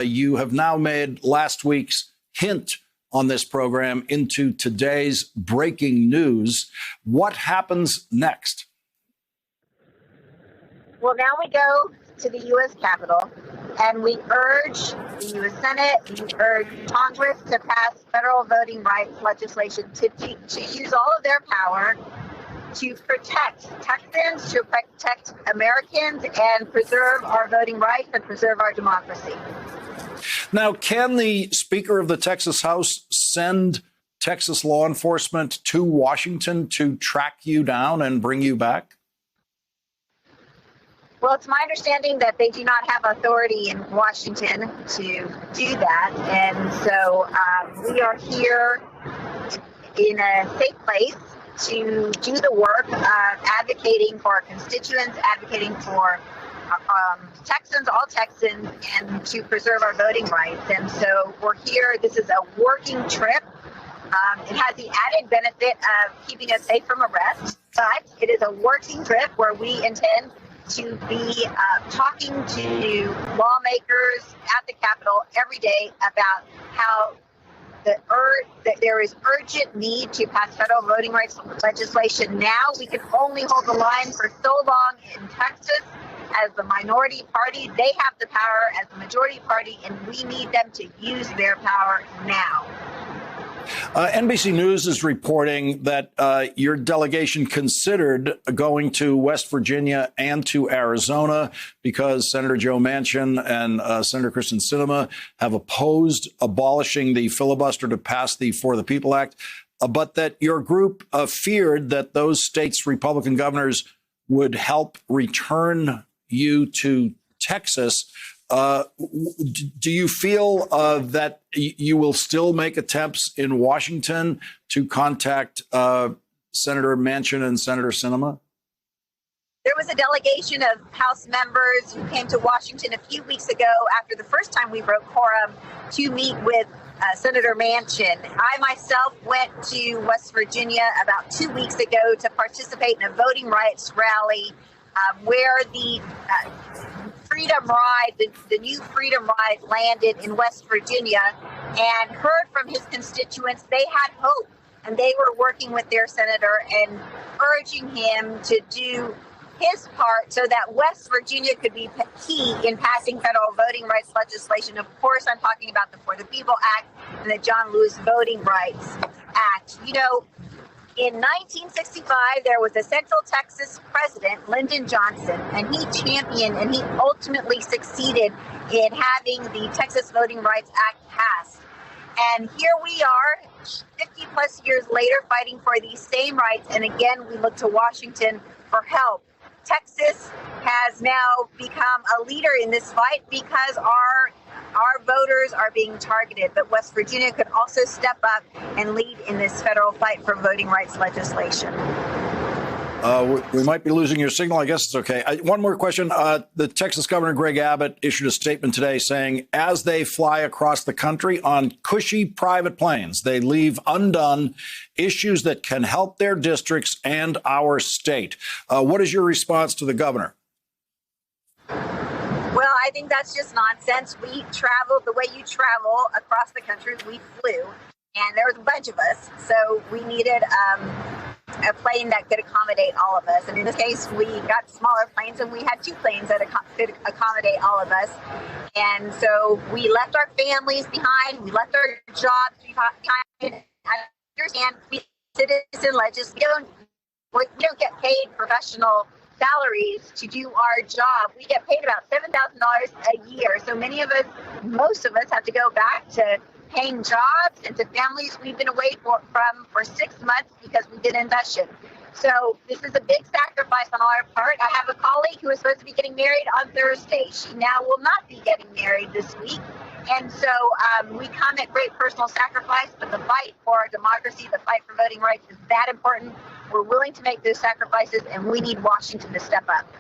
You have now made last week's hint on this program into today's breaking news. What happens next? Well, now we go to the U.S. Capitol, and we urge the U.S. Senate, we urge Congress to pass federal voting rights legislation to use all of their power to protect Texans, to protect Americans, and preserve our voting rights and preserve our democracy. Now, can the Speaker of the Texas House send Texas law enforcement to Washington to track you down and bring you back? Well, it's my understanding that they do not have authority in Washington to do that. And so we are here in a safe place to do the work of advocating for our constituents, advocating for Texans, all Texans, and to preserve our voting rights. And so we're here. This is a working trip. It has the added benefit of keeping us safe from arrest, but it is a working trip where we intend to be talking to lawmakers at the Capitol every day about how there is urgent need to pass federal voting rights legislation now. We can only hold the line for so long in Texas. As the minority party, they have the power as the majority party, and we need them to use their power now. NBC News is reporting that your delegation considered going to West Virginia and to Arizona because Senator Joe Manchin and Senator Kyrsten Sinema have opposed abolishing the filibuster to pass the For the People Act, but that your group feared that those states' Republican governors would help return you to Texas. Do you feel that you will still make attempts in Washington to contact Senator Manchin and Senator Sinema? There was a delegation of House members who came to Washington a few weeks ago after the first time we broke quorum to meet with Senator Manchin. I myself went to West Virginia about 2 weeks ago to participate in a voting rights rally where the Freedom Ride, the new Freedom Ride landed in West Virginia, and heard from his constituents. They had hope, and they were working with their senator and urging him to do his part so that West Virginia could be key in passing federal voting rights legislation. Of course, I'm talking about the For the People Act and the John Lewis Voting Rights Act. You know, in 1965, there was a Central Texas president, Lyndon Johnson, and he championed and he ultimately succeeded in having the Texas Voting Rights Act passed. And here we are, 50 plus years later, fighting for these same rights. And again, we look to Washington for help. Texas has now become a leader in this fight because our voters are being targeted, but West Virginia could also step up and lead in this federal fight for voting rights legislation. We might be losing your signal. I guess it's okay. One more question. The Texas Governor Greg Abbott issued a statement today saying as they fly across the country on cushy private planes, they leave undone issues that can help their districts and our state. What is your response to the governor? Well, I think that's just nonsense. We traveled the way you travel across the country. We flew, and there was a bunch of us. So we needed a plane that could accommodate all of us. And in this case, we got smaller planes, and we had two planes that could accommodate all of us. And so we left our families behind. We left our jobs behind. I understand we citizen legislators. We don't get paid professional salaries to do our job. We get paid about $7,000 a year. So most of us have to go back to paying jobs and to families we've been away from for 6 months because we did infection. So this is a big sacrifice on our part. I have a colleague who is supposed to be getting married on Thursday. She now will not be getting married this week. And so we come at great personal sacrifice, but the fight for our democracy, the fight for voting rights is that important. We're willing to make those sacrifices, and we need Washington to step up.